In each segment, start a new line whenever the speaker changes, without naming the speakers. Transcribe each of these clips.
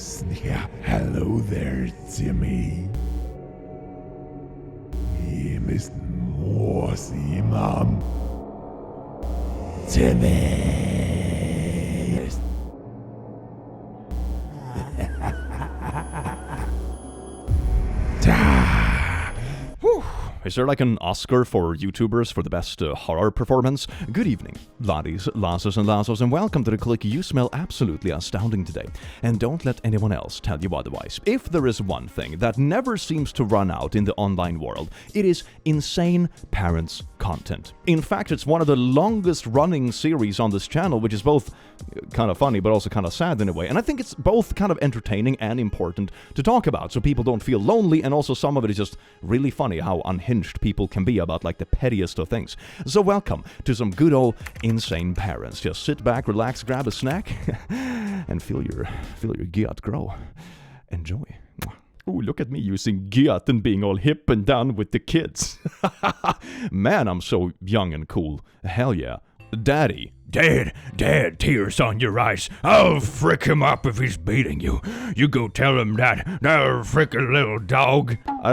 Yeah, hello there, Timmy. Mr. Morsey, Mom. Timmy.
Whew. Is there like an Oscar for YouTubers for the best horror performance? Good evening, laddies, lasses and lassos, and welcome to the click. You smell absolutely astounding today. And don't let anyone else tell you otherwise. If there is one thing that never seems to run out in the online world, it is insane parents content. In fact, it's one of the longest running series on this channel, which is both kind of funny but also kind of sad in a way. And I think it's both kind of entertaining and important to talk about so people don't feel lonely, and also some of it is just really funny how unhinged people can be about like the pettiest of things. So welcome to some good old insane parents. Just sit back, relax, grab a snack, and feel your gut grow. Enjoy. Ooh, look at me using gut and being all hip and down with the kids. Man, I'm so young and cool. Hell yeah. Daddy.
Dad, tears on your eyes. I'll frick him up if he's beating you. You go tell him that frickin' little dog.
I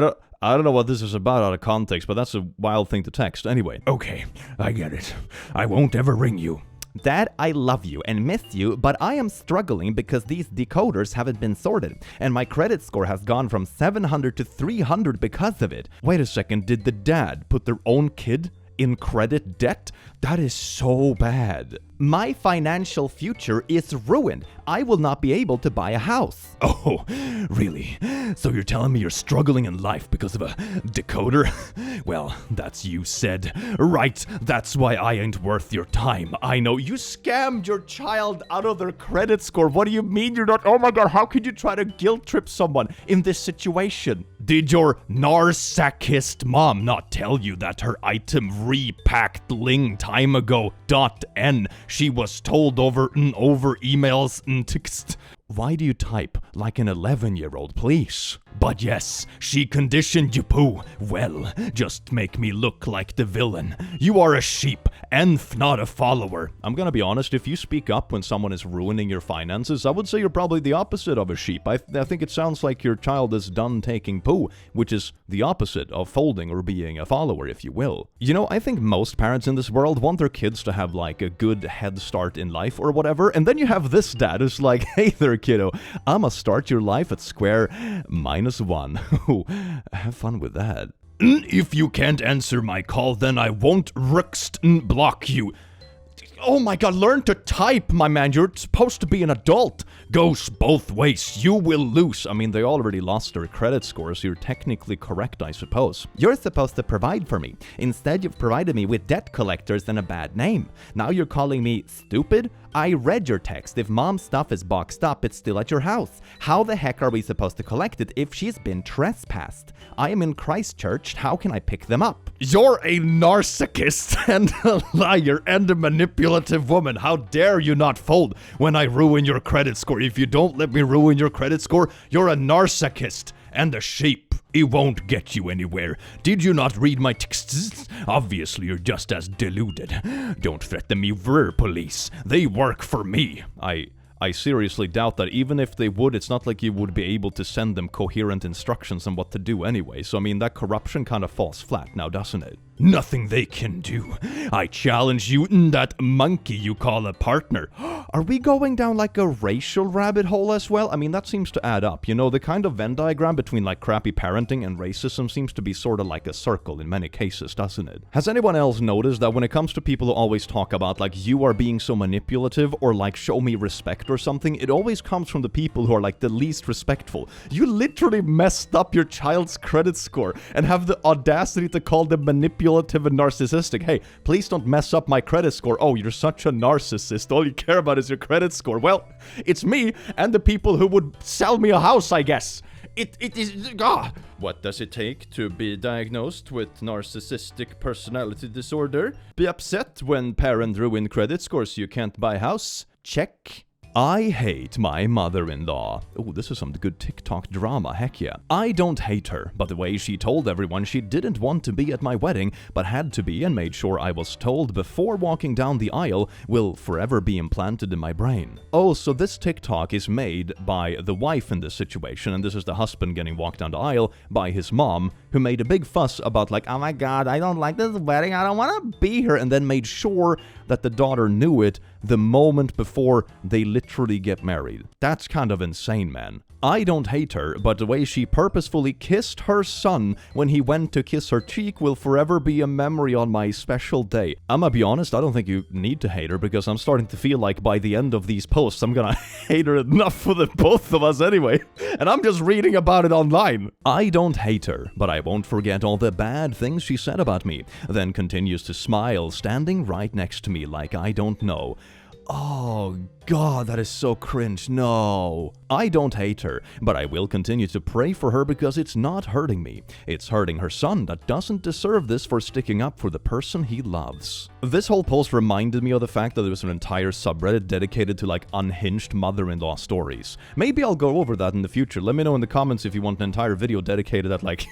don't know what this is about out of context, but that's a wild thing to text. Anyway.
Okay, I get it. I won't ever ring you.
Dad, I love you and miss you, but I am struggling because these decoders haven't been sorted, and my credit score has gone from 700 to 300 because of it.
Wait a second, did the dad put their own kid in credit debt? That is so bad.
My financial future is ruined. I will not be able to buy a house.
Oh, really? So you're telling me you're struggling in life because of a decoder? Well, that's you said. Right, that's why I ain't worth your time. I know
you scammed your child out of their credit score. What do you mean you're not? Oh my god, how could you try to guilt trip someone in this situation?
Did your narcissist mom not tell you that her item repacked ling time ago? .n. She was told over emails and text.
Why do you type like an 11-year-old, please?
But yes, she conditioned you, poo. Well, just make me look like the villain. You are a sheep and not a follower.
I'm gonna be honest, if you speak up when someone is ruining your finances, I would say you're probably the opposite of a sheep. I think it sounds like your child is done taking poo, which is the opposite of folding or being a follower, if you will. You know, I think most parents in this world want their kids to have like a good head start in life or whatever, and then you have this dad who's like, hey there kiddo, I'ma start your life at square -1. Have fun with that.
If you can't answer my call, then I won't block you.
Oh my god, learn to type, my man. You're supposed to be an adult.
Goes both ways. You will lose.
I mean, they already lost their credit score, so you're technically correct, I suppose.
You're supposed to provide for me. Instead, you've provided me with debt collectors and a bad name. Now you're calling me stupid? I read your text. If mom's stuff is boxed up, it's still at your house. How the heck are we supposed to collect it if she's been trespassed? I am in Christchurch. How can I pick them up?
You're a narcissist and a liar and a manipulative woman. How dare you not fold when I ruin your credit score? If you don't let me ruin your credit score, you're a narcissist and a sheep. It won't get you anywhere. Did you not read my texts? Obviously, you're just as deluded. Don't threaten me, police. They work for me.
I seriously doubt that. Even if they would, it's not like you would be able to send them coherent instructions on what to do anyway. So, I mean, that corruption kind of falls flat now, doesn't it?
Nothing they can do. I challenge you, that monkey you call a partner.
Are we going down like a racial rabbit hole as well? I mean, that seems to add up. You know, the kind of Venn diagram between like crappy parenting and racism seems to be sort of like a circle in many cases, doesn't it? Has anyone else noticed that when it comes to people who always talk about like you are being so manipulative or like show me respect or something, it always comes from the people who are like the least respectful. You literally messed up your child's credit score and have the audacity to call them manipulative and narcissistic. Hey, please don't mess up my credit score. Oh, you're such a narcissist. All you care about is your credit score. Well, it's me and the people who would sell me a house, I guess. It is... What does it take to be diagnosed with narcissistic personality disorder? Be upset when parent ruin credit scores so you can't buy a house? Check. I hate my mother-in-law. Oh, this is some good TikTok drama, heck yeah. I don't hate her, but the way she told everyone she didn't want to be at my wedding, but had to be and made sure I was told before walking down the aisle will forever be implanted in my brain. Oh, so this TikTok is made by the wife in this situation, and this is the husband getting walked down the aisle by his mom, who made a big fuss about like, oh my god, I don't like this wedding, I don't want to be here, and then made sure that the daughter knew it the moment before they literally get married. That's kind of insane, man. I don't hate her, but the way she purposefully kissed her son when he went to kiss her cheek will forever be a memory on my special day. I'm gonna be honest, I don't think you need to hate her, because I'm starting to feel like by the end of these posts, I'm gonna hate her enough for the both of us anyway. And I'm just reading about it online. I don't hate her, but I won't forget all the bad things she said about me. Then continues to smile, standing right next to me like I don't know. Oh god, that is so cringe. No. I don't hate her, but I will continue to pray for her because it's not hurting me. It's hurting her son that doesn't deserve this for sticking up for the person he loves. This whole post reminded me of the fact that there was an entire subreddit dedicated to like unhinged mother-in-law stories. Maybe I'll go over that in the future. Let me know in the comments if you want an entire video dedicated at like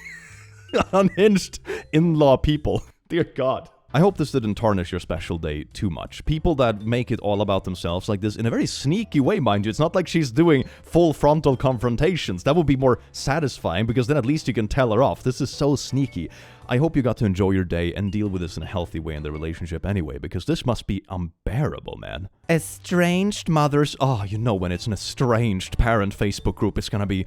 unhinged in-law people. Dear god. I hope this didn't tarnish your special day too much. People that make it all about themselves like this in a very sneaky way, mind you. It's not like she's doing full frontal confrontations. That would be more satisfying because then at least you can tell her off. This is so sneaky. I hope you got to enjoy your day and deal with this in a healthy way in the relationship anyway, because this must be unbearable, man. Estranged mothers. Oh, you know when it's an estranged parent Facebook group, it's gonna be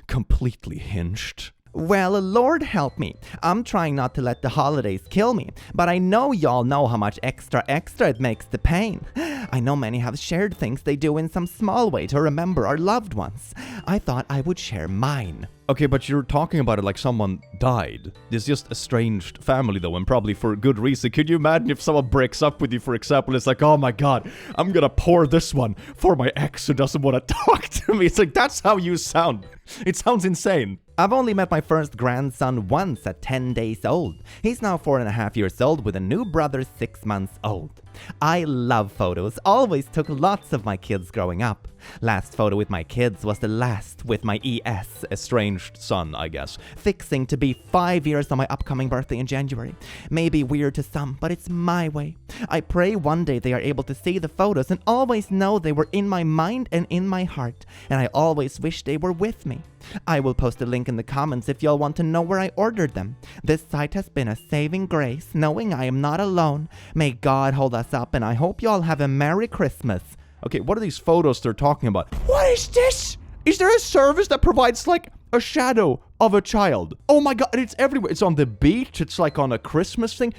completely hinged. Well, Lord help me. I'm trying not to let the holidays kill me, but I know y'all know how much extra it makes the pain. I know many have shared things they do in some small way to remember our loved ones. I thought I would share mine. Okay, but you're talking about it like someone died. It's just estranged family though, and probably for good reason. Could you imagine if someone breaks up with you, for example, it's like, oh my god, I'm gonna pour this one for my ex who doesn't want to talk to me. It's like, that's how you sound. It sounds insane. I've only met my first grandson once at 10 days old. He's now 4.5 years old with a new brother 6 months old. I love photos, always took lots of my kids growing up. Last photo with my kids was the last with my ES, estranged son, I guess. Fixing to be 5 years on my upcoming birthday in January. Maybe weird to some, but it's my way. I pray one day they are able to see the photos and always know they were in my mind and in my heart, and I always wish they were with me. I will post a link in the comments if y'all want to know where I ordered them. This site has been a saving grace, knowing I am not alone. May God hold us up, and I hope y'all have a Merry Christmas. Okay, what are these photos they're talking about? What is this? Is there a service that provides like a shadow of a child? Oh my god, it's everywhere. It's on the beach. It's like on a Christmas thing.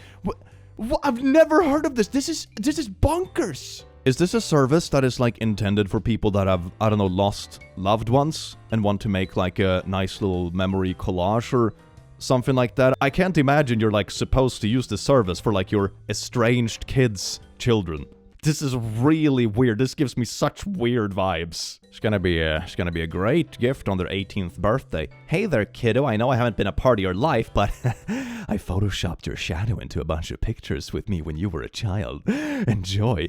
I've never heard of this. This is bonkers. Is this a service that is like intended for people that have, I don't know, lost loved ones and want to make like a nice little memory collage or something like that? I can't imagine you're like supposed to use the service for like your estranged kids' children. This is really weird. This gives me such weird vibes. It's gonna be a great gift on their 18th birthday. Hey there, kiddo. I know I haven't been a part of your life, but I photoshopped your shadow into a bunch of pictures with me when you were a child. Enjoy.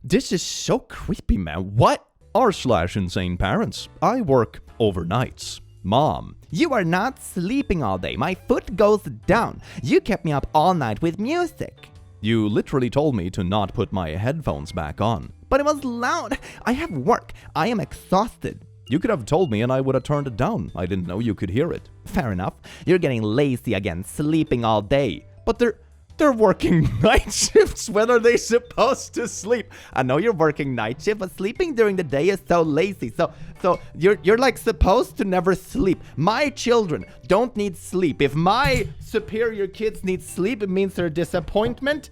This is so creepy, man. What? r/InsaneParents. I work overnights. Mom. You are not sleeping all day. My foot goes down. You kept me up all night with music. You literally told me to not put my headphones back on. But it was loud. I have work. I am exhausted. You could have told me and I would have turned it down. I didn't know you could hear it. Fair enough. You're getting lazy again, sleeping all day. But they're working night shifts. When are they supposed to sleep? I know you're working night shift, but sleeping during the day is so lazy. So you're like supposed to never sleep. My children don't need sleep. If my superior kids need sleep, it means they're a disappointment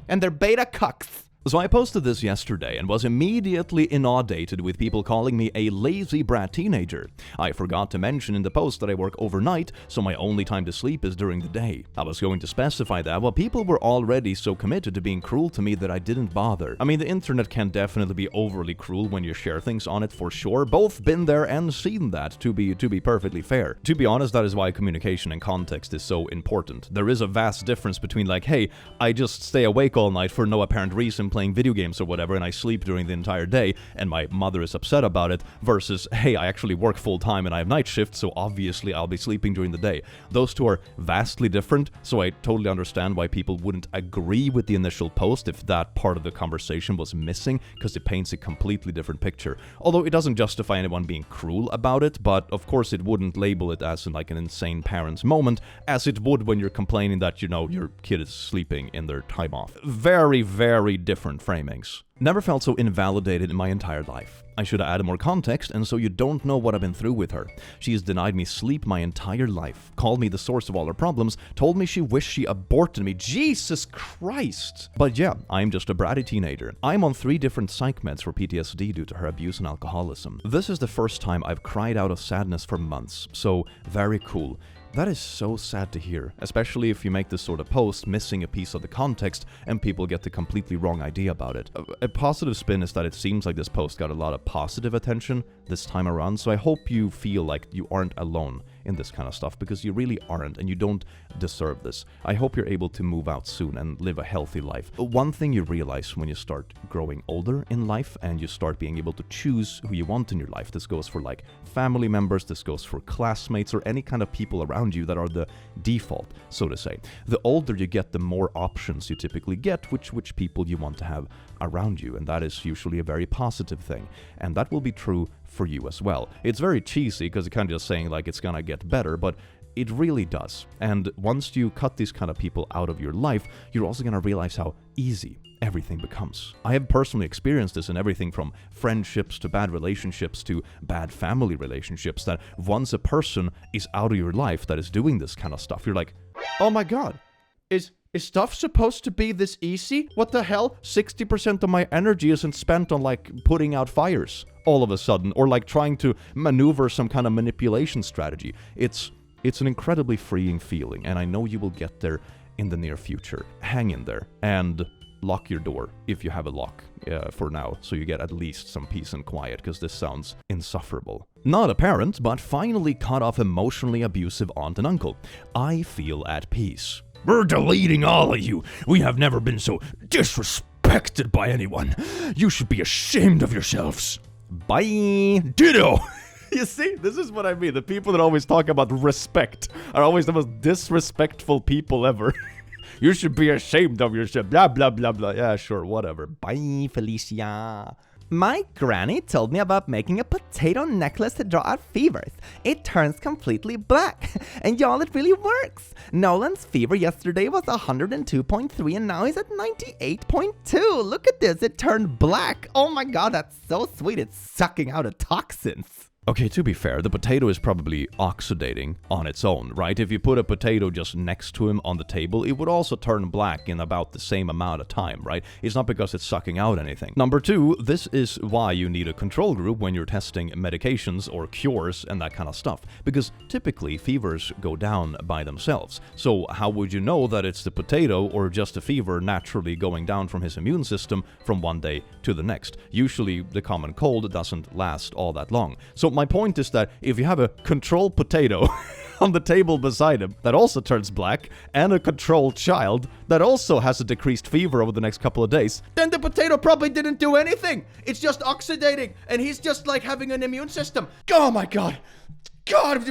and they're beta cucks. So I posted this yesterday and was immediately inundated with people calling me a lazy brat teenager. I forgot to mention in the post that I work overnight, so my only time to sleep is during the day. I was going to specify that, but people were already so committed to being cruel to me that I didn't bother. I mean, the internet can definitely be overly cruel when you share things on it for sure. Both been there and seen that, to be perfectly fair. To be honest, that is why communication and context is so important. There is a vast difference between like, hey, I just stay awake all night for no apparent reason playing video games or whatever and I sleep during the entire day and my mother is upset about it, versus, hey, I actually work full time and I have night shifts, so obviously I'll be sleeping during the day. Those two are vastly different, so I totally understand why people wouldn't agree with the initial post if that part of the conversation was missing, because it paints a completely different picture. Although it doesn't justify anyone being cruel about it, but of course it wouldn't label it as like an insane parents moment, as it would when you're complaining that, your kid is sleeping in their time off. Very, very different framings. Never felt so invalidated in my entire life. I should have added more context, and so you don't know what I've been through with her. She has denied me sleep my entire life, called me the source of all her problems, told me she wished she aborted me. Jesus Christ! But yeah, I'm just a bratty teenager. I'm on 3 different psych meds for PTSD due to her abuse and alcoholism. This is the first time I've cried out of sadness for months, so very cool. That is so sad to hear, especially if you make this sort of post missing a piece of the context and people get the completely wrong idea about it. A positive spin is that it seems like this post got a lot of positive attention this time around, so I hope you feel like you aren't alone in this kind of stuff, because you really aren't and you don't deserve this. I hope you're able to move out soon and live a healthy life. One thing you realize when you start growing older in life and you start being able to choose who you want in your life, this goes for like family members, this goes for classmates or any kind of people around you that are the default, so to say. The older you get, the more options you typically get, which people you want to have around you, and that is usually a very positive thing, and that will be true for you as well. It's very cheesy because it's kind of just saying like it's gonna get better, but it really does. And once you cut these kind of people out of your life, you're also gonna realize how easy everything becomes. I have personally experienced this in everything from friendships to bad relationships to bad family relationships, that once a person is out of your life that is doing this kind of stuff, you're like, oh my god, is stuff supposed to be this easy? What the hell? 60% of my energy isn't spent on like putting out fires all of a sudden, or like trying to maneuver some kind of manipulation strategy. It's an incredibly freeing feeling, and I know you will get there in the near future. Hang in there and lock your door if you have a lock for now, so you get at least some peace and quiet, because this sounds insufferable. Not a parent, but finally cut off emotionally abusive aunt and uncle. I feel at peace.
We're deleting all of you. We have never been so disrespected by anyone. You should be ashamed of yourselves.
Bye.
Ditto.
You see, this is what I mean. The people that always talk about respect are always the most disrespectful people ever. You should be ashamed of yourself. Blah, blah, blah, blah. Yeah, sure, whatever.
Bye, Felicia. My granny told me about making a potato necklace to draw out fevers. It turns completely black. And y'all, it really works. Nolan's fever yesterday was 102.3 and now he's at 98.2. Look at this, it turned black. Oh my god, that's so sweet. It's sucking out the toxins.
Okay, to be fair, the potato is probably oxidating on its own, right? If you put a potato just next to him on the table, it would also turn black in about the same amount of time, right? It's not because it's sucking out anything. Number 2, this is why you need a control group when you're testing medications or cures and that kind of stuff, because typically fevers go down by themselves. So how would you know that it's the potato or just a fever naturally going down from his immune system from one day to the next? Usually the common cold doesn't last all that long. So my point is that if you have a controlled potato on the table beside him that also turns black, and a controlled child that also has a decreased fever over the next couple of days,
then the potato probably didn't do anything. It's just oxidating, and he's just like having an immune system. Oh my god. God.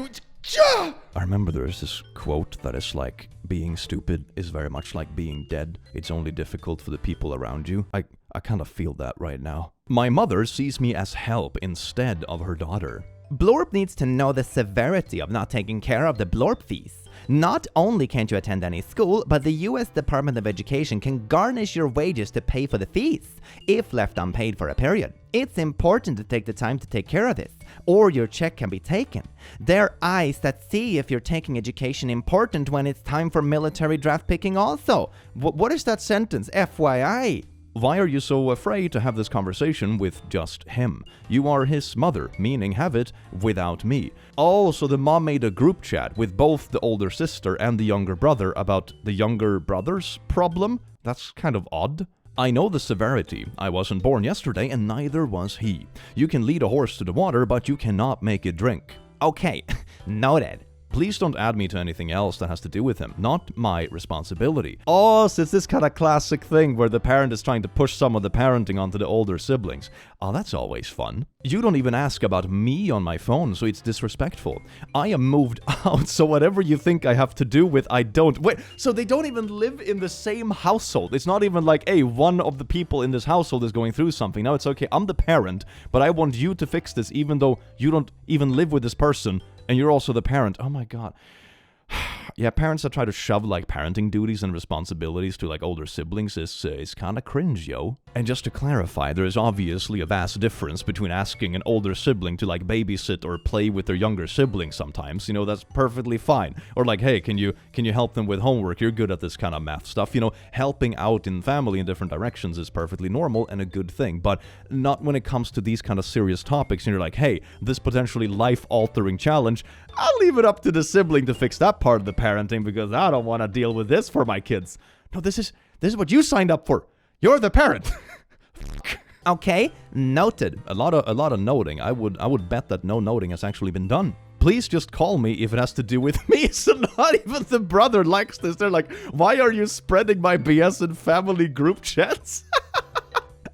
I remember there's this quote that is like, being stupid is very much like being dead. It's only difficult for the people around you. I kind of feel that right now. My mother sees me as help instead of her daughter.
Blorp needs to know the severity of not taking care of the Blorp fees. Not only can't you attend any school, but the US Department of Education can garnish your wages to pay for the fees, if left unpaid for a period. It's important to take the time to take care of this, or your check can be taken. They're eyes that see if you're taking education important when it's time for military draft picking also.
What is that sentence? FYI. Why are you so afraid to have this conversation with just him? You are his mother, meaning have it without me. Oh, so the mom made a group chat with both the older sister and the younger brother about the younger brother's problem? That's kind of odd. I know the severity. I wasn't born yesterday and neither was he. You can lead a horse to the water, but you cannot make it drink.
Okay, noted.
Please don't add me to anything else that has to do with him. Not my responsibility. Oh, so it's this kind of classic thing where the parent is trying to push some of the parenting onto the older siblings. Oh, that's always fun. You don't even ask about me on my phone, so it's disrespectful. I am moved out, so whatever you think I have to do with, I don't. Wait, so they don't even live in the same household. It's not even like, hey, one of the people in this household is going through something. Now it's okay, I'm the parent, but I want you to fix this even though you don't even live with this person and you're also the parent. Oh my god. Yeah, parents that try to shove like parenting duties and responsibilities to like older siblings is kind of cringe, yo. And just to clarify, there is obviously a vast difference between asking an older sibling to like babysit or play with their younger sibling sometimes. You know, that's perfectly fine. Or like, hey, can you help them with homework? You're good at this kind of math stuff. You know, helping out in family in different directions is perfectly normal and a good thing. But not when it comes to these kind of serious topics and you're like, hey, this potentially life-altering challenge, I'll leave it up to the sibling to fix that part of the parenting because I don't want to deal with this for my kids. No, this is what you signed up for. You're the parent.
Okay, noted.
A lot of noting. I would bet that no noting has actually been done. Please just call me if it has to do with me. So not even the brother likes this. They're like, why are you spreading my BS in family group chats?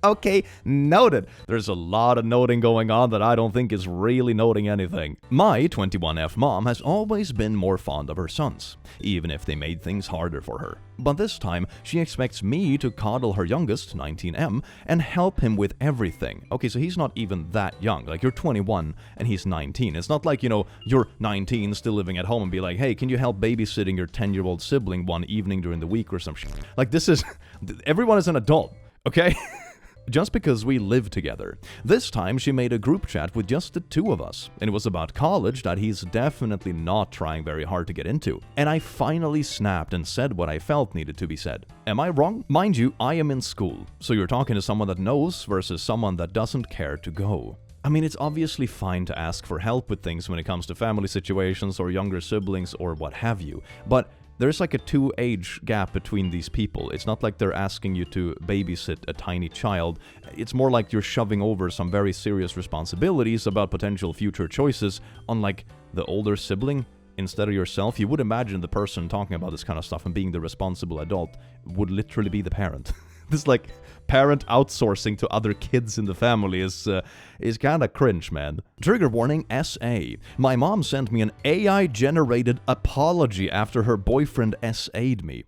Okay, noted.
There's a lot of noting going on that I don't think is really noting anything. My 21F mom has always been more fond of her sons, even if they made things harder for her. But this time, she expects me to coddle her youngest, 19M, and help him with everything. Okay, so he's not even that young. Like, you're 21 and he's 19. It's not like, you know, you're 19, still living at home and be like, hey, can you help babysitting your 10-year-old sibling one evening during the week or some shit? Like, this is... Everyone is an adult, okay? Just because we live together. This time she made a group chat with just the two of us, and it was about college that he's definitely not trying very hard to get into. And I finally snapped and said what I felt needed to be said. Am I wrong? Mind you, I am in school, so you're talking to someone that knows versus someone that doesn't care to go. I mean, it's obviously fine to ask for help with things when it comes to family situations or younger siblings or what have you, but there's like a 2-age gap between these people. It's not like they're asking you to babysit a tiny child. It's more like you're shoving over some very serious responsibilities about potential future choices on like the older sibling instead of yourself. You would imagine the person talking about this kind of stuff and being the responsible adult would literally be the parent. This like parent outsourcing to other kids in the family is kind of cringe, man. Trigger warning SA. My mom sent me an AI-generated apology after her boyfriend SA'd me.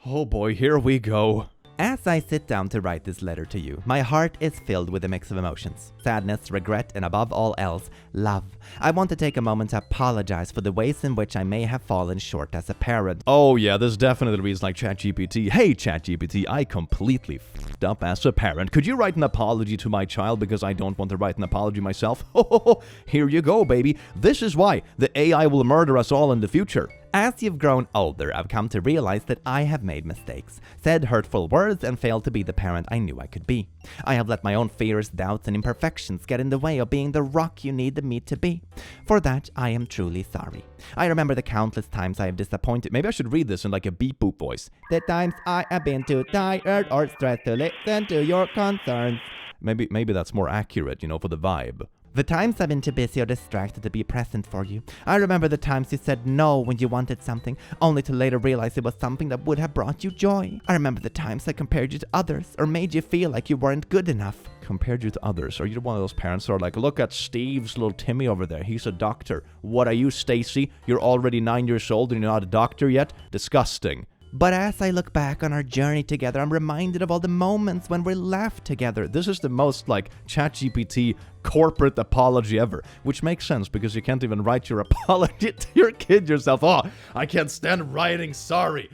Oh boy, here we go.
As I sit down to write this letter to you, my heart is filled with a mix of emotions. Sadness, regret, and above all else, love. I want to take a moment to apologize for the ways in which I may have fallen short as a parent.
Oh yeah, this definitely reads like ChatGPT. Hey ChatGPT, I completely f***ed up as a parent. Could you write an apology to my child because I don't want to write an apology myself? Oh, here you go, baby. This is why the AI will murder us all in the future.
As you've grown older, I've come to realize that I have made mistakes, said hurtful words, and failed to be the parent I knew I could be. I have let my own fears, doubts, and imperfections get in the way of being the rock you needed me to be. For that, I am truly sorry. I remember the countless times I have disappointed.
Maybe I should read this in like a beep boop voice.
The times I have been too tired or stressed to listen to your concerns.
Maybe that's more accurate, you know, for the vibe.
The times I've been too busy or distracted to be present for you. I remember the times you said no when you wanted something, only to later realize it was something that would have brought you joy. I remember the times I compared you to others or made you feel like you weren't good enough.
Compared you to others? Are you one of those parents who are like, look at Steve's little Timmy over there, he's a doctor. What are you, Stacy? You're already 9 years old and you're not a doctor yet? Disgusting.
But as I look back on our journey together, I'm reminded of all the moments when we laughed together.
This is the most like ChatGPT corporate apology ever, which makes sense because you can't even write your apology to your kid yourself. Oh, I can't stand writing sorry,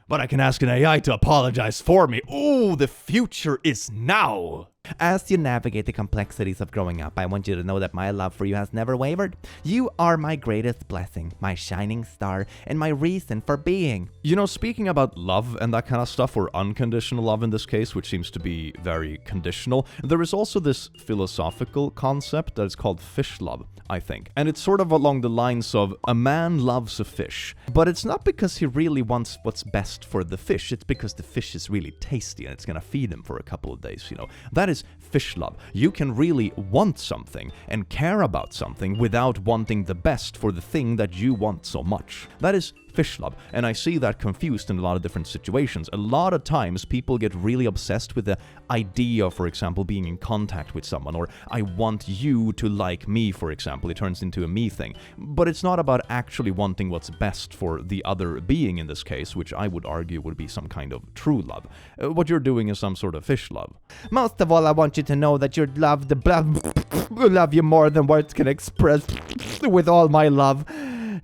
but I can ask an AI to apologize for me. Ooh, the future is now.
As you navigate the complexities of growing up, I want you to know that my love for you has never wavered. You are my greatest blessing, my shining star, and my reason for being.
You know, speaking about love and that kind of stuff, or unconditional love in this case, which seems to be very conditional, there is also this philosophical concept that is called fish love, I think. And it's sort of along the lines of a man loves a fish, but it's not because he really wants what's best for the fish, it's because the fish is really tasty and it's gonna feed him for a couple of days, you know. That is is fish love. You can really want something and care about something without wanting the best for the thing that you want so much. That is fish love, and I see that confused in a lot of different situations. A lot of times people get really obsessed with the idea, for example, being in contact with someone, or I want you to like me, for example. It turns into a me thing. But it's not about actually wanting what's best for the other being in this case, which I would argue would be some kind of true love. What you're doing is some sort of fish love.
Most of all, I want you to know that you're loved, love you more than words can express, with all my love.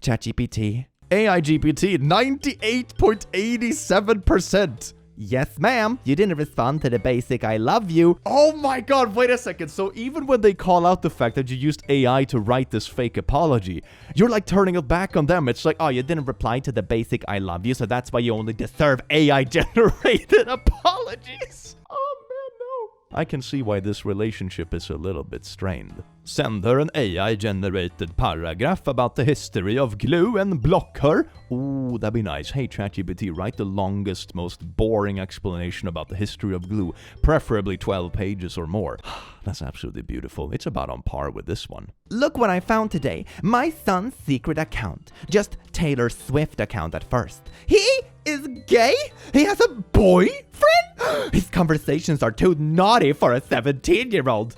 ChatGPT.
AI GPT, 98.87%.
Yes, ma'am. You didn't respond to the basic I love you.
Oh my god, wait a second. So even when they call out the fact that you used AI to write this fake apology, you're like turning it back on them. It's like,
Oh, you didn't reply to the basic I love you, so that's why you only deserve AI-generated apologies.
oh man, no.
I can see why this relationship is a little bit strained. Send her an AI-generated paragraph about the history of glue and block her. Ooh, that'd be nice. Hey, ChatGPT, write the longest, most boring explanation about the history of glue, preferably 12 pages or more. That's absolutely beautiful. It's about on par with this one.
Look what I found today. My son's secret account. Just Taylor Swift account at first. He is gay? He has a boyfriend? His conversations are too naughty for a 17-year-old.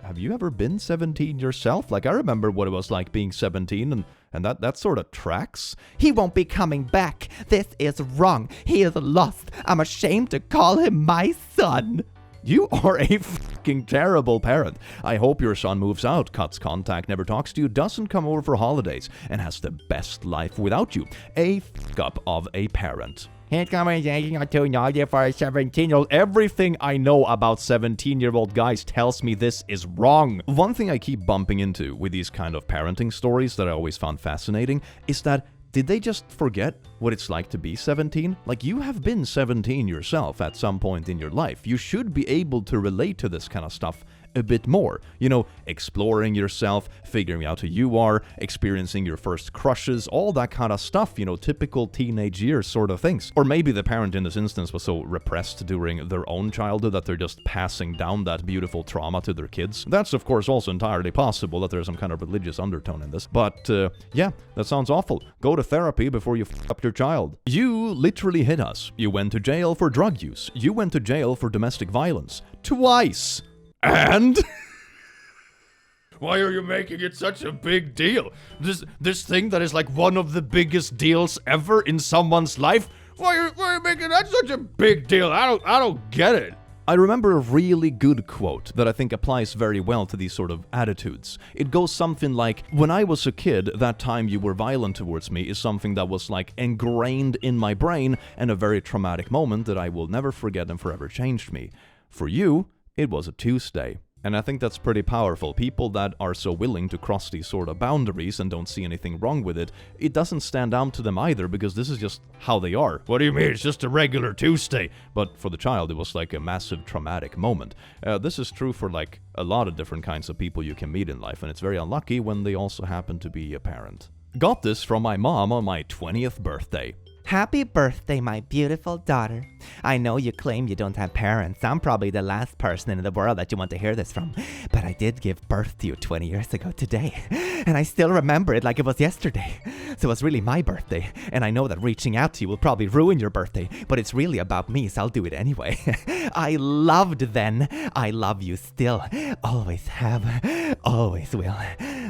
Have you ever been 17 yourself? Like, I remember what it was like being 17, and that sort of tracks.
He won't be coming back. This is wrong. He is lost. I'm ashamed to call him my son.
You are a fucking terrible parent. I hope your son moves out, cuts contact, never talks to you, doesn't come over for holidays, and has the best life without you. A fuck-up of a parent.
His conversations are too naughty for a 17-year-old.
Everything I know about 17-year-old guys tells me this is wrong. One thing I keep bumping into with these kind of parenting stories that I always found fascinating is that did they just forget what it's like to be 17? Like, you have been 17 yourself at some point in your life. You should be able to relate to this kind of stuff a bit more. You know, exploring yourself, figuring out who you are, experiencing your first crushes, all that kind of stuff, you know, typical teenage years sort of things. Or maybe the parent in this instance was so repressed during their own childhood that they're just passing down that beautiful trauma to their kids. That's, of course, also entirely possible that there's some kind of religious undertone in this. But, yeah, that sounds awful. Go to therapy before you f up your child. You literally hit us. You went to jail for drug use. You went to jail for domestic violence. Twice.
And? Why are you making it such a big deal? This thing that is like one of the biggest deals ever in someone's life? Why are you making that such a big deal? I don't get it.
I remember a really good quote that I think applies very well to these sort of attitudes. It goes something like, when I was a kid, that time you were violent towards me is something that was like ingrained in my brain and a very traumatic moment that I will never forget and forever changed me. For you, it was a Tuesday. And I think that's pretty powerful. People that are so willing to cross these sort of boundaries and don't see anything wrong with it, it doesn't stand out to them either, because this is just how they are.
What do you mean? It's just a regular Tuesday.
But for the child, it was like a massive traumatic moment. This is true for like a lot of different kinds of people you can meet in life, and it's very unlucky when they also happen to be a parent. Got this from my mom on my 20th birthday.
Happy birthday, my beautiful daughter. I know you claim you don't have parents. I'm probably the last person in the world that you want to hear this from. But I did give birth to you 20 years ago today. And I still remember it like it was yesterday. So it was really my birthday. And I know that reaching out to you will probably ruin your birthday. But it's really about me, so I'll do it anyway. I loved then. I love you still. Always have. Always will.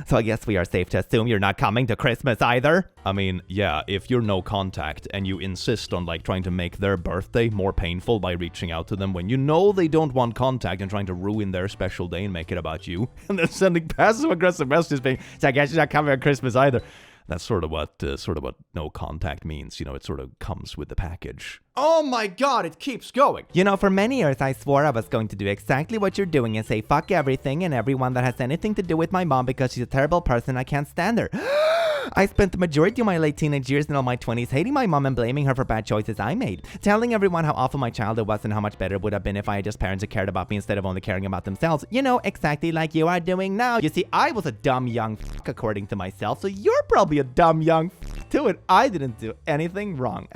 So I guess we are safe to assume you're not coming to Christmas either.
I mean, yeah, if you're no contact and you insist on like trying to make their birthday more painful by reaching out to them when you know they don't want contact and trying to ruin their special day and make it about you, and then sending passive-aggressive messages being, so I guess you're not coming on Christmas either. That's sort of what no contact means. You know, it sort of comes with the package.
Oh my god, it keeps going.
You know, for many years I swore I was going to do exactly what you're doing and say fuck everything and everyone that has anything to do with my mom because she's a terrible person. I can't stand her. I spent the majority of my late teenage years and all my 20s hating my mom and blaming her for bad choices I made, telling everyone how awful my childhood was and how much better it would have been if I had just parents who cared about me instead of only caring about themselves. You know, exactly like you are doing now. You see, I was a dumb young f*** according to myself, so you're probably a dumb young f*** too, and I didn't do anything wrong.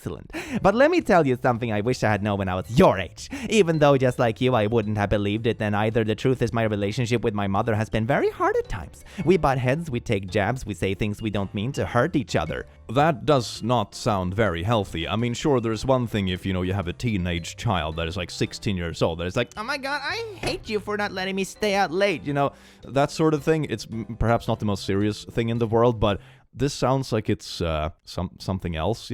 excellent. But let me tell you something I wish I had known when I was your age. Even though, just like you, I wouldn't have believed it then either. The truth is my relationship with my mother has been very hard at times. We butt heads, we take jabs, we say things we don't mean to hurt each other.
That does not sound very healthy. I mean, sure, there's one thing if, you have a teenage child that is like 16 years old, that is like,
oh my god, I hate you for not letting me stay out late,
that sort of thing. It's perhaps not the most serious thing in the world, but this sounds like it's something else,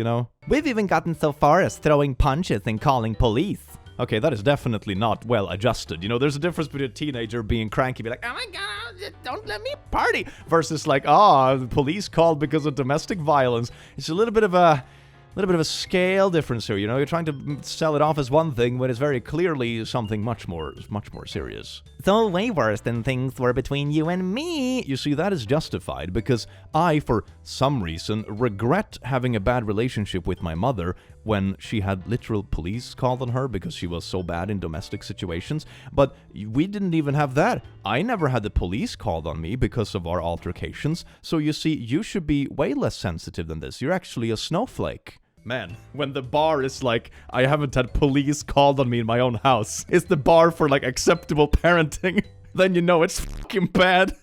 We've even gotten so far as throwing punches and calling police.
Okay, that is definitely not well adjusted. There's a difference between a teenager being cranky, be like, oh my god, don't let me party, versus like, the police called because of domestic violence. It's a little bit of a scale difference here. You're trying to sell it off as one thing when it's very clearly something much more serious.
So way worse than things were between you and me.
You see, that is justified because I, for some reason, regret having a bad relationship with my mother when she had literal police called on her because she was so bad in domestic situations. But we didn't even have that. I never had the police called on me because of our altercations. So you see, you should be way less sensitive than this. You're actually a snowflake. Man, when the bar is like, I haven't had police called on me in my own house, is the bar for like acceptable parenting, then you know it's fucking bad.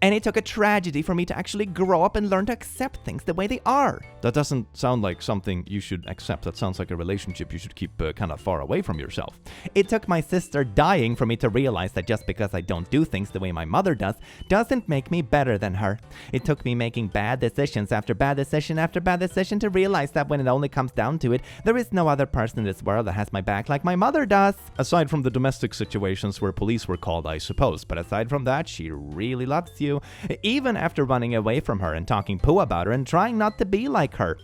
And it took a tragedy for me to actually grow up and learn to accept things the way they are.
That doesn't sound like something you should accept. That sounds like a relationship you should keep kind of far away from yourself.
It took my sister dying for me to realize that just because I don't do things the way my mother does, doesn't make me better than her. It took me making bad decisions after bad decision after bad decision to realize that when it only comes down to it, there is no other person in this world that has my back like my mother does.
Aside from the domestic situations where police were called, I suppose. But aside from that, she really loves you.
Even after running away from her and talking poo about her and trying not to be like her.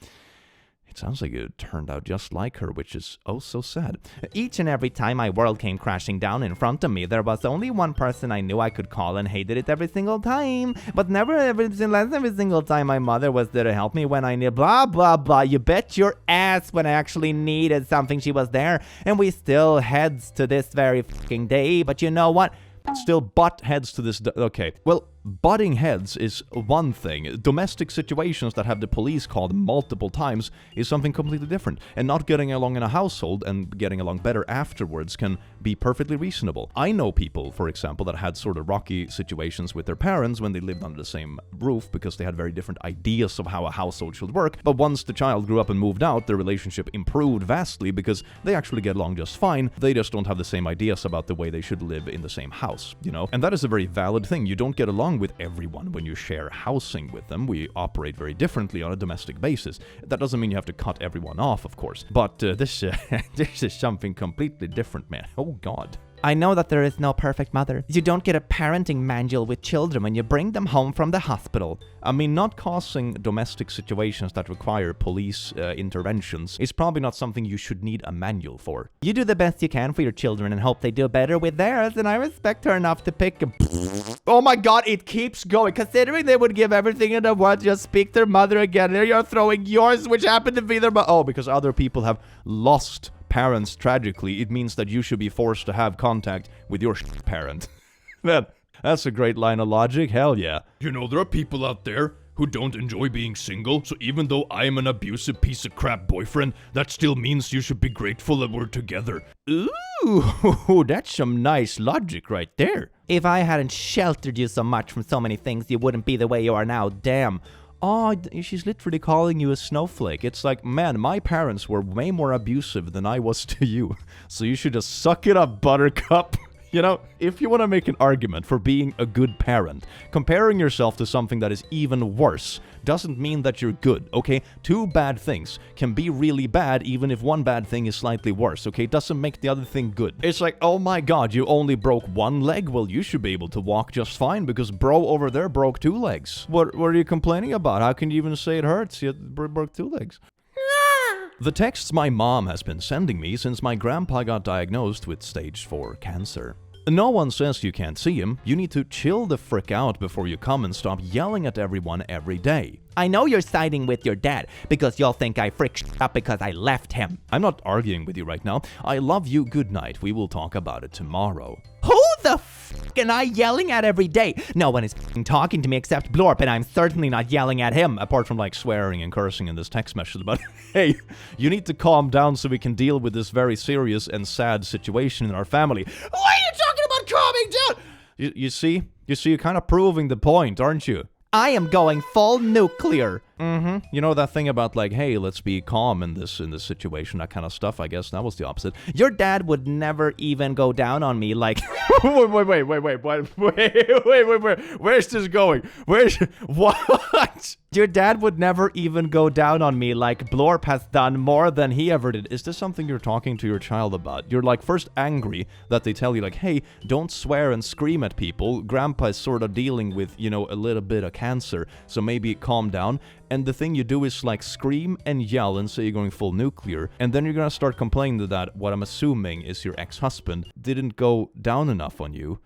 It sounds like it turned out just like her, which is oh so sad.
Each and every time my world came crashing down in front of me, there was only one person I knew I could call and hated it every single time. But never every single time my mother was there to help me when I needed blah blah blah. You bet your ass when I actually needed something she was there. And we still heads to this very fucking day. But you know what?
Still butt heads to this okay. Well, butting heads is one thing. Domestic situations that have the police called multiple times is something completely different. And not getting along in a household and getting along better afterwards can be perfectly reasonable. I know people, for example, that had sort of rocky situations with their parents when they lived under the same roof because they had very different ideas of how a household should work. But once the child grew up and moved out, their relationship improved vastly because they actually get along just fine. They just don't have the same ideas about the way they should live in the same house, And that is a very valid thing. You don't get along with everyone when you share housing with them. We operate very differently on a domestic basis. That doesn't mean you have to cut everyone off, of course. But this is something completely different, man. Oh, God.
I know that there is no perfect mother. You don't get a parenting manual with children when you bring them home from the hospital.
I mean, not causing domestic situations that require police interventions is probably not something you should need a manual for.
You do the best you can for your children and hope they do better with theirs, and I respect her enough to pick a... Oh my god, it keeps going. Considering they would give everything in the world, just speak their mother again. Here you're throwing yours, which happened to be their mother.
Oh, because other people have lost parents tragically, it means that you should be forced to have contact with your parent. That's a great line of logic, hell yeah.
There are people out there who don't enjoy being single, so even though I'm an abusive piece of crap boyfriend, that still means you should be grateful that we're together.
Ooh, that's some nice logic right there.
If I hadn't sheltered you so much from so many things, you wouldn't be the way you are now, damn.
Oh, she's literally calling you a snowflake. It's like, man, my parents were way more abusive than I was to you. So you should just suck it up, buttercup. If you want to make an argument for being a good parent, comparing yourself to something that is even worse doesn't mean that you're good, okay? Two bad things can be really bad even if one bad thing is slightly worse, okay? It doesn't make the other thing good. It's like, oh my god, you only broke one leg? Well, you should be able to walk just fine because bro over there broke two legs. What are you complaining about? How can you even say it hurts? You broke two legs. The texts my mom has been sending me since my grandpa got diagnosed with stage 4 cancer. No one says you can't see him. You need to chill the frick out before you come and stop yelling at everyone every day.
I know you're siding with your dad because you'll think I frick up because I left him.
I'm not arguing with you right now. I love you. Good night. We will talk about it tomorrow.
Who the am I yelling at every day? No one is talking to me except Blorp, and I'm certainly not yelling at him.
Apart from like swearing and cursing in this text message about, hey, you need to calm down so we can deal with this very serious and sad situation in our family. Why are you talking about calming down? You see, you're kind of proving the point, aren't you?
I am going full nuclear.
You know that thing about like, hey, let's be calm in this situation, that kind of stuff. I guess that was the opposite.
Your dad would never even go down on me like.
wait. Where's this going? What?
Your dad would never even go down on me like Blorp has done more than he ever did.
Is this something you're talking to your child about? You're like first angry that they tell you like, hey, don't swear and scream at people. Grandpa is sort of dealing with, you know, a little bit of cancer, so maybe calm down. And the thing you do is like scream and yell and say you're going full nuclear. And then you're gonna start complaining that what I'm assuming is your ex-husband didn't go down enough on you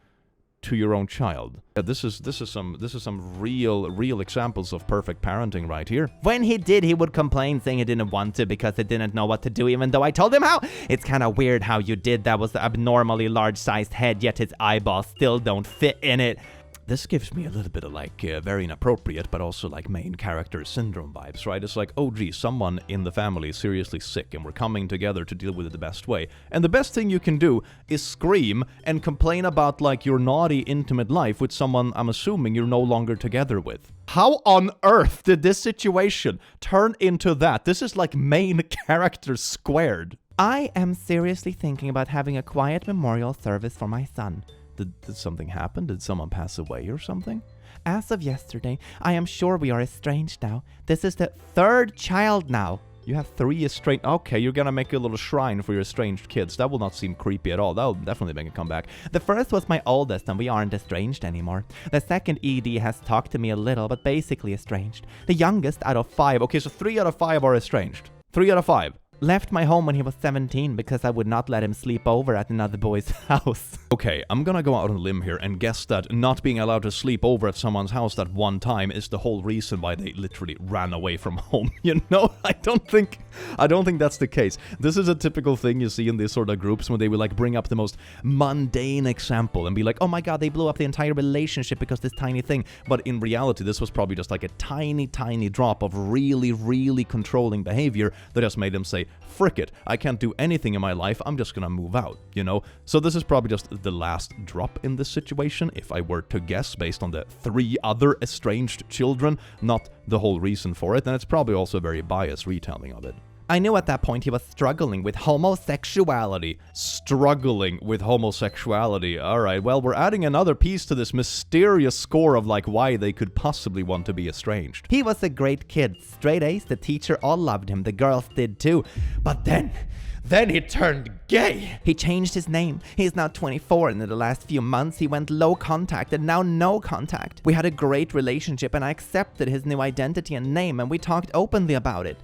to your own child. Yeah, this is some real examples of perfect parenting right here.
When he did, he would complain saying he didn't want to because he didn't know what to do, even though I told him how. It's kind of weird how you did that was the abnormally large-sized head, yet his eyeballs still don't fit in it.
This gives me a little bit of like very inappropriate, but also like main character syndrome vibes, right? It's like, oh gee, someone in the family is seriously sick and we're coming together to deal with it the best way. And the best thing you can do is scream and complain about like your naughty intimate life with someone I'm assuming you're no longer together with. How on earth did this situation turn into that? This is like main character squared.
I am seriously thinking about having a quiet memorial service for my son.
Did something happen? Did someone pass away or something?
As of yesterday, I am sure we are estranged now. This is the third child now.
You have 3 estranged... Okay, you're gonna make a little shrine for your estranged kids. That will not seem creepy at all. That'll definitely make it come back.
The first was my oldest, and we aren't estranged anymore. The second ED has talked to me a little, but basically estranged. The youngest out of 5...
Okay, so 3 out of 5 are estranged. 3 out of 5.
Left my home when he was 17 because I would not let him sleep over at another boy's house.
Okay, I'm gonna go out on a limb here and guess that not being allowed to sleep over at someone's house that one time is the whole reason why they literally ran away from home. You know, I don't think that's the case. This is a typical thing you see in these sort of groups when they will like bring up the most mundane example and be like, oh my god, they blew up the entire relationship because this tiny thing. But in reality, this was probably just like a tiny drop of really controlling behavior that just made them say, frick it, I can't do anything in my life, I'm just gonna move out, you know? So this is probably just the last drop in this situation, if I were to guess, based on the 3 other estranged children, not the whole reason for it, and it's probably also a very biased retelling of it.
I knew at that point he was struggling with homosexuality.
Struggling with homosexuality. Alright, well, we're adding another piece to this mysterious score of like why they could possibly want to be estranged.
He was a great kid. Straight A's, the teacher all loved him. The girls did too. But then he turned gay. He changed his name. He's now 24, and in the last few months he went low contact and now no contact. We had a great relationship and I accepted his new identity and name, and we talked openly about it.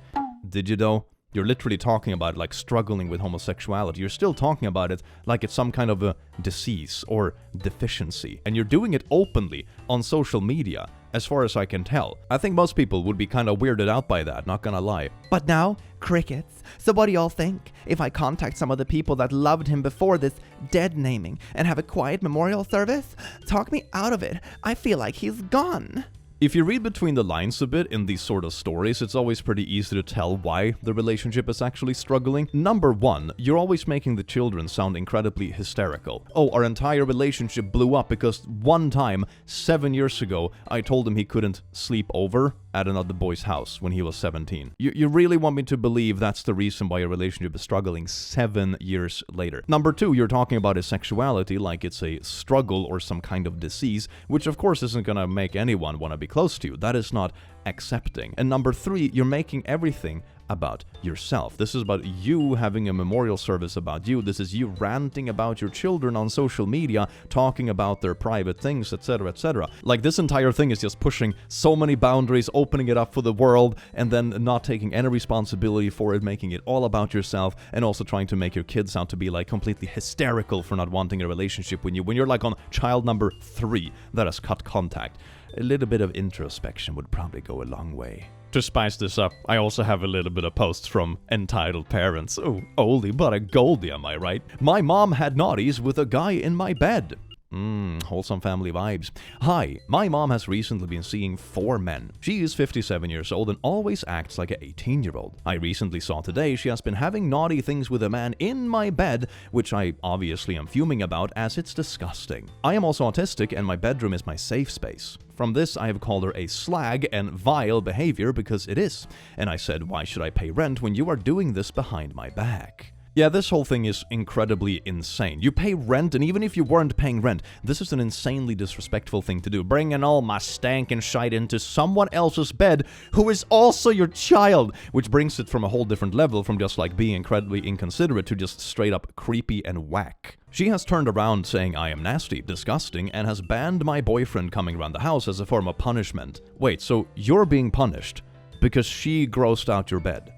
Did you though? You're literally talking about like struggling with homosexuality. You're still talking about it like it's some kind of a disease or deficiency. And you're doing it openly on social media, as far as I can tell. I think most people would be kind of weirded out by that, not gonna lie.
But now, crickets. So what do y'all think? If I contact some of the people that loved him before this dead naming and have a quiet memorial service? Talk me out of it. I feel like he's gone.
If you read between the lines a bit in these sort of stories, it's always pretty easy to tell why the relationship is actually struggling. Number 1, you're always making the children sound incredibly hysterical. Oh, our entire relationship blew up because one time, 7 years ago, I told him he couldn't sleep over at another boy's house when he was 17. You really want me to believe that's the reason why your relationship is struggling 7 years later. Number 2, you're talking about his sexuality like it's a struggle or some kind of disease, which of course isn't gonna make anyone want to be close to you. That is not accepting. And number 3, you're making everything about yourself. This is about you having a memorial service about you. This is you ranting about your children on social media, talking about their private things, etc., etc. Like, this entire thing is just pushing so many boundaries, opening it up for the world, and then not taking any responsibility for it, making it all about yourself, and also trying to make your kids out to be like completely hysterical for not wanting a relationship with you when you're like on child number 3 that has cut contact. A little bit of introspection would probably go a long way. To spice this up, I also have a little bit of posts from entitled parents. Oh, oldie but a goldie, am I right? My mom had naughties with a guy in my bed. Wholesome family vibes. Hi, my mom has recently been seeing 4 men. She is 57 years old and always acts like an 18-year-old. I recently saw today she has been having naughty things with a man in my bed, which I obviously am fuming about as it's disgusting. I am also autistic and my bedroom is my safe space. From this, I have called her a slag and vile behavior because it is. And I said, why should I pay rent when you are doing this behind my back? Yeah, this whole thing is incredibly insane. You pay rent, and even if you weren't paying rent, this is an insanely disrespectful thing to do. Bringing all my stank and shite into someone else's bed who is also your child, which brings it from a whole different level from just like being incredibly inconsiderate to just straight up creepy and whack. She has turned around saying I am nasty, disgusting, and has banned my boyfriend coming around the house as a form of punishment. Wait, so you're being punished because she grossed out your bed?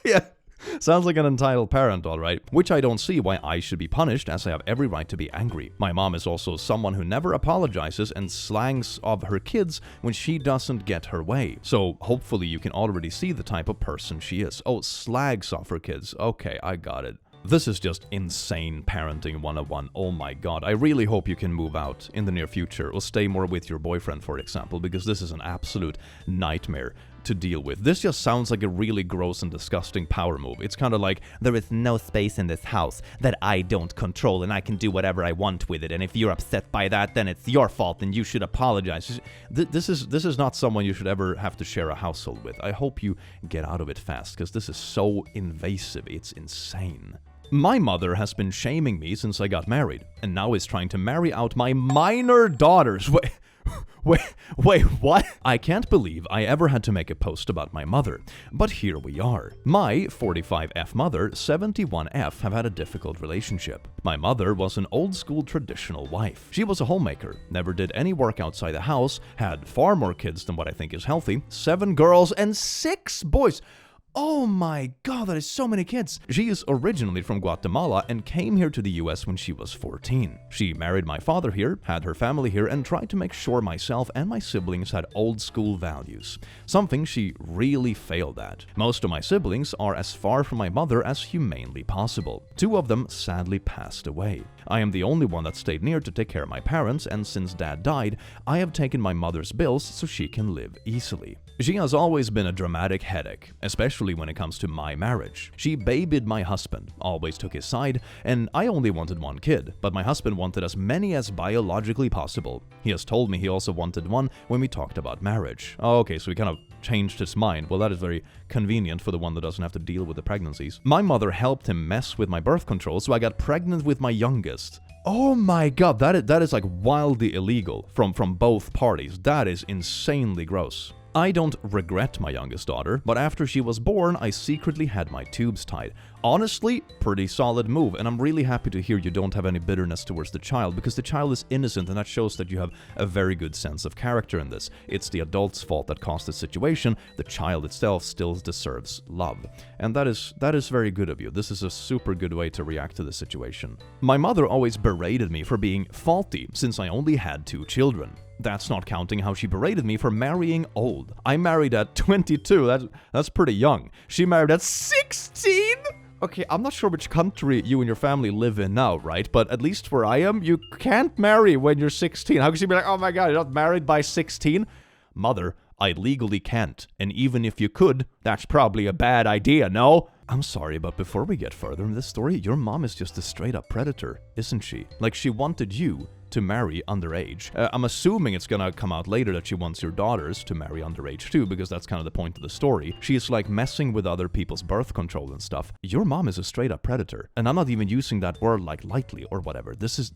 Yeah. Sounds like an entitled parent, alright. Which I don't see why I should be punished, as I have every right to be angry. My mom is also someone who never apologizes and slangs of her kids when she doesn't get her way. So hopefully you can already see the type of person she is. Oh, slags off her kids. Okay, I got it. This is just insane parenting 101. Oh my god. I really hope you can move out in the near future or stay more with your boyfriend, for example, because this is an absolute nightmare to deal with. This just sounds like a really gross and disgusting power move. It's kind of like, there is no space in this house that I don't control and I can do whatever I want with it, and if you're upset by that, then it's your fault and you should apologize. This is not someone you should ever have to share a household with. I hope you get out of it fast, because this is so invasive. It's insane. My mother has been shaming me since I got married, and now is trying to marry out my minor daughters. Wait, what? I can't believe I ever had to make a post about my mother, but here we are. My 45F mother, 71F, have had a difficult relationship. My mother was an old-school traditional wife. She was a homemaker, never did any work outside the house, had far more kids than what I think is healthy, 7 girls and 6 boys. Oh my god, that is so many kids. She is originally from Guatemala and came here to the US when she was 14. She married my father here, had her family here, and tried to make sure myself and my siblings had old school values. Something she really failed at. Most of my siblings are as far from my mother as humanly possible. 2 of them sadly passed away. I am the only one that stayed near to take care of my parents, and since dad died, I have taken my mother's bills so she can live easily. She has always been a dramatic headache, especially when it comes to my marriage. She babied my husband, always took his side, and I only wanted 1 kid, but my husband wanted as many as biologically possible. He has told me he also wanted 1 when we talked about marriage. Oh, okay, so he kind of changed his mind. Well, that is very convenient for the one that doesn't have to deal with the pregnancies. My mother helped him mess with my birth control, so I got pregnant with my youngest. Oh my god, that is like wildly illegal from both parties. That is insanely gross. I don't regret my youngest daughter, but after she was born, I secretly had my tubes tied. Honestly, pretty solid move, and I'm really happy to hear you don't have any bitterness towards the child, because the child is innocent, and that shows that you have a very good sense of character in this. It's the adult's fault that caused the situation. The child itself still deserves love. And that is very good of you. This is a super good way to react to the situation. My mother always berated me for being faulty, since I only had 2 children. That's not counting how she berated me for marrying old. I married at 22, that's pretty young. She married at 16? Okay, I'm not sure which country you and your family live in now, right? But at least where I am, you can't marry when you're 16. How can she be like, oh my god, you're not married by 16? Mother, I legally can't. And even if you could, that's probably a bad idea, no? I'm sorry, but before we get further in this story, your mom is just a straight-up predator, isn't she? Like, she wanted you to marry underage. I'm assuming it's gonna come out later that she wants your daughters to marry underage too, because that's kind of the point of the story. She's like messing with other people's birth control and stuff. Your mom is a straight up predator, and I'm not even using that word like lightly or whatever. This is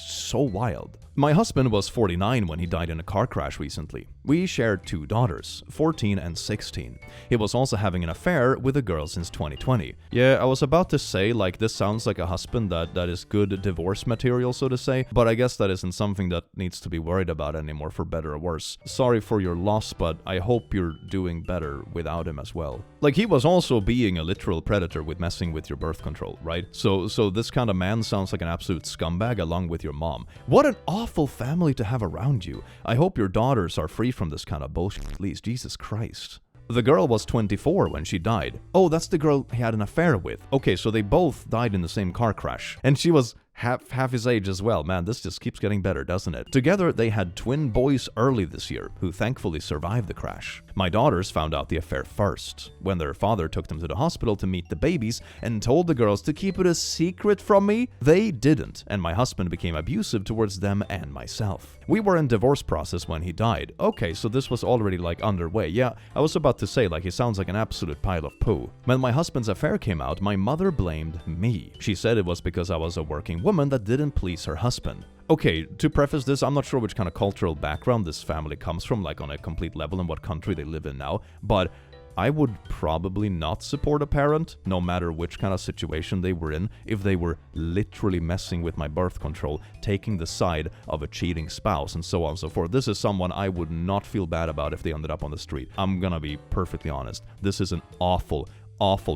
so wild. My husband was 49 when he died in a car crash recently. We shared 2 daughters, 14 and 16. He was also having an affair with a girl since 2020. Yeah, I was about to say, like, this sounds like a husband that is good divorce material, so to say, but I guess that isn't something that needs to be worried about anymore, for better or worse. Sorry for your loss, but I hope you're doing better without him as well. Like, he was also being a literal predator with messing with your birth control, right? So this kind of man sounds like an absolute scumbag along with your mom. What an awful family to have around you. I hope your daughters are free from this kind of bullshit at least. Jesus Christ. The girl was 24 when she died. Oh, that's the girl he had an affair with. Okay, so they both died in the same car crash. And she was half his age as well. Man, this just keeps getting better, doesn't it? Together, they had twin boys early this year, who thankfully survived the crash. My daughters found out the affair first, when their father took them to the hospital to meet the babies and told the girls to keep it a secret from me. They didn't, and my husband became abusive towards them and myself. We were in divorce process when he died. Okay, so this was already like underway. Yeah, I was about to say, like, he sounds like an absolute pile of poo. When my husband's affair came out, my mother blamed me. She said it was because I was a working woman that didn't please her husband. Okay, to preface this, I'm not sure which kind of cultural background this family comes from, like on a complete level, and what country they live in now, but I would probably not support a parent, no matter which kind of situation they were in, if they were literally messing with my birth control, taking the side of a cheating spouse, and so on and so forth. This is someone I would not feel bad about if they ended up on the street. I'm gonna be perfectly honest. This is an awful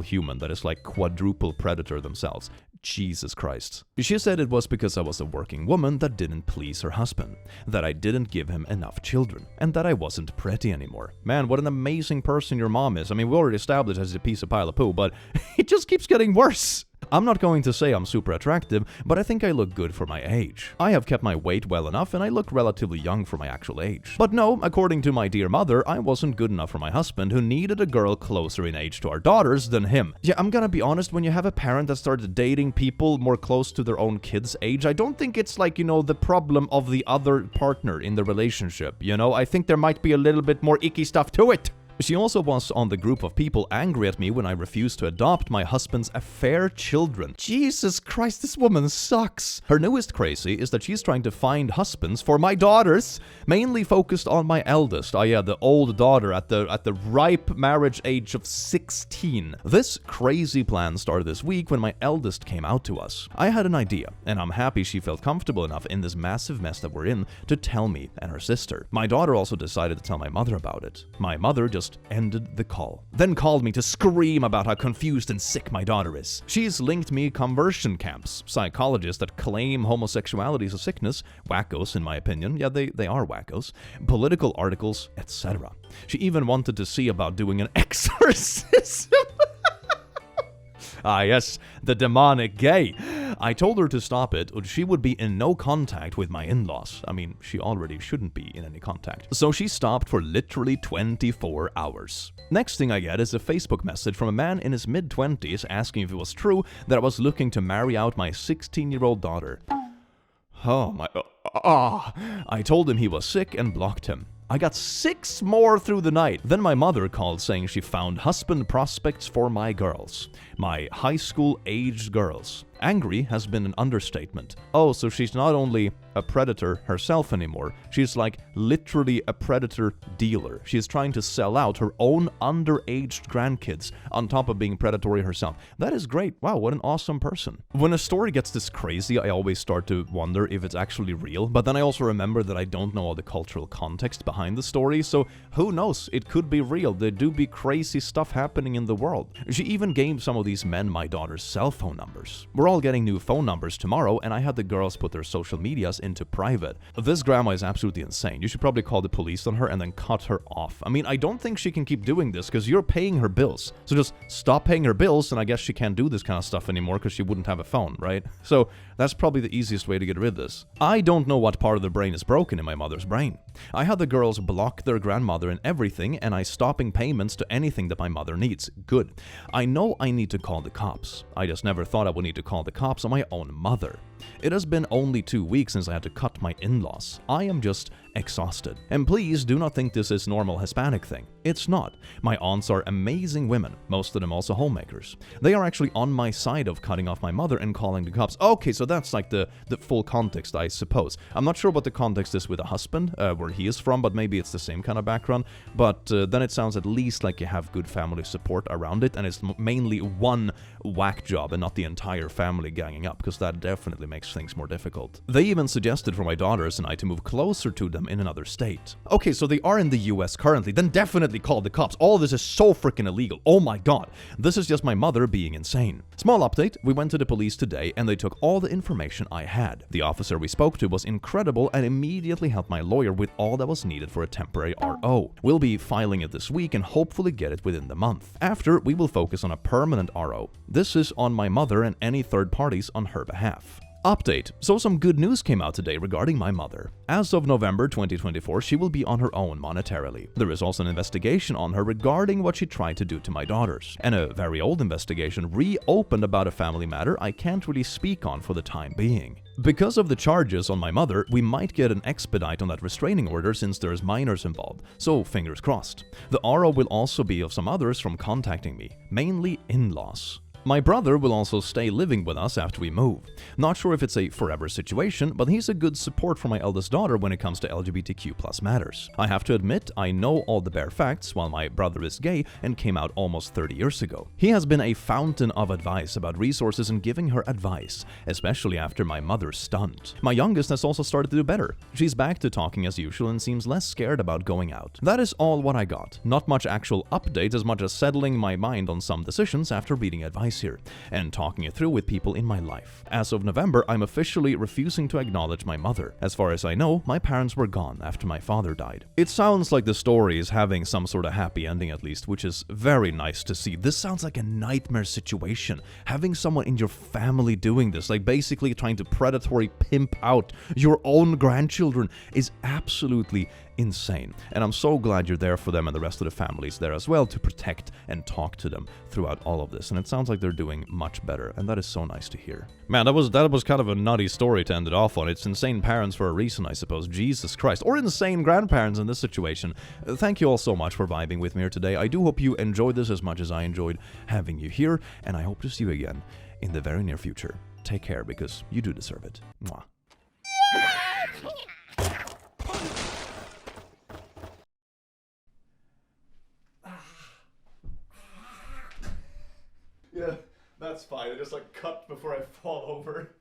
human that is like quadruple predator themselves. Jesus Christ. She said it was because I was a working woman that didn't please her husband, that I didn't give him enough children, and that I wasn't pretty anymore. Man, what an amazing person your mom is. I mean, we already established as a piece of pile of poo, but it just keeps getting worse. I'm not going to say I'm super attractive, but I think I look good for my age. I have kept my weight well enough, and I look relatively young for my actual age. But no, according to my dear mother, I wasn't good enough for my husband, who needed a girl closer in age to our daughters than him. Yeah, I'm gonna be honest, when you have a parent that starts dating people more close to their own kid's age, I don't think it's like, the problem of the other partner in the relationship, I think there might be a little bit more icky stuff to it. She also was on the group of people angry at me when I refused to adopt my husband's affair children. Jesus Christ, this woman sucks. Her newest crazy is that she's trying to find husbands for my daughters, mainly focused on my eldest, the old daughter at the ripe marriage age of 16. This crazy plan started this week when my eldest came out to us. I had an idea, and I'm happy she felt comfortable enough in this massive mess that we're in to tell me and her sister. My daughter also decided to tell my mother about it. My mother just ended the call, then called me to scream about how confused and sick my daughter is. She's linked me conversion camps, psychologists that claim homosexuality is a sickness, wackos in my opinion, yeah they are wackos, political articles, etc. She even wanted to see about doing an exorcism. Ah yes, the demonic gay. I told her to stop it, or she would be in no contact with my in-laws. I mean, she already shouldn't be in any contact. So she stopped for literally 24 hours. Next thing I get is a Facebook message from a man in his mid-20s asking if it was true that I was looking to marry out my 16-year-old daughter. Oh my... I told him he was sick and blocked him. I got 6 more through the night. Then my mother called saying she found husband prospects for my girls. My high school aged girls. Angry has been an understatement. Oh, so she's not only a predator herself anymore, she's like literally a predator dealer. She's trying to sell out her own underaged grandkids on top of being predatory herself. That is great. Wow, what an awesome person. When a story gets this crazy, I always start to wonder if it's actually real, but then I also remember that I don't know all the cultural context behind the story, so who knows? It could be real. There do be crazy stuff happening in the world. She even gave some of these men my daughter's cell phone numbers. We're all getting new phone numbers tomorrow, and I had the girls put their social medias into private. This grandma is absolutely insane. You should probably call the police on her and then cut her off. I mean, I don't think she can keep doing this because you're paying her bills. So just stop paying her bills, and I guess she can't do this kind of stuff anymore because she wouldn't have a phone, right? So that's probably the easiest way to get rid of this. I don't know what part of the brain is broken in my mother's brain. I had the girls block their grandmother and everything, and I stopping payments to anything that my mother needs. Good. I know I need to call the cops. I just never thought I would need to call the cops on my own mother. It has been only 2 weeks since I had to cut my in-laws. I am just exhausted. And please do not think this is normal Hispanic thing. It's not. My aunts are amazing women, most of them also homemakers. They are actually on my side of cutting off my mother and calling the cops. Okay, so that's like the full context, I suppose. I'm not sure what the context is with a husband, where he is from, but maybe it's the same kind of background. But then it sounds at least like you have good family support around it, and it's mainly one whack job and not the entire family ganging up, because that definitely makes things more difficult. They even suggested for my daughters and I to move closer to them in another state. Okay, so they are in the US currently, then definitely call the cops. All this is so freaking illegal. Oh my god. This is just my mother being insane. Small update, we went to the police today and they took all the information I had. The officer we spoke to was incredible and immediately helped my lawyer with all that was needed for a temporary RO. We'll be filing it this week and hopefully get it within the month. After, we will focus on a permanent RO. This is on my mother and any third parties on her behalf. Update. So some good news came out today regarding my mother. As of November 2024, she will be on her own monetarily. There is also an investigation on her regarding what she tried to do to my daughters. And a very old investigation reopened about a family matter I can't really speak on for the time being. Because of the charges on my mother, we might get an expedite on that restraining order since there's minors involved, so fingers crossed. The RO will also be of some others from contacting me, mainly in-laws. My brother will also stay living with us after we move. Not sure if it's a forever situation, but he's a good support for my eldest daughter when it comes to LGBTQ+ matters. I have to admit, I know all the bare facts, while my brother is gay and came out almost 30 years ago. He has been a fountain of advice about resources and giving her advice, especially after my mother's stunt. My youngest has also started to do better. She's back to talking as usual and seems less scared about going out. That is all what I got. Not much actual update as much as settling my mind on some decisions after reading advice here and talking it through with people in my life. As of November, I'm officially refusing to acknowledge my mother. As far as I know, my parents were gone after my father died. It sounds like the story is having some sort of happy ending at least, which is very nice to see. This sounds like a nightmare situation. Having someone in your family doing this, like basically trying to predatory pimp out your own grandchildren, is absolutely insane. And I'm so glad you're there for them and the rest of the families there as well to protect and talk to them throughout all of this. And it sounds like they're doing much better, and that is so nice to hear. Man, that was kind of a nutty story to end it off on. It's insane parents for a reason, I suppose. Jesus Christ. Or insane grandparents in this situation. Thank you all so much for vibing with me here today. I do hope you enjoyed this as much as I enjoyed having you here, and I hope to see you again in the very near future. Take care, because you do deserve it. Mwah.
Yeah, that's fine. I just cut before I fall over.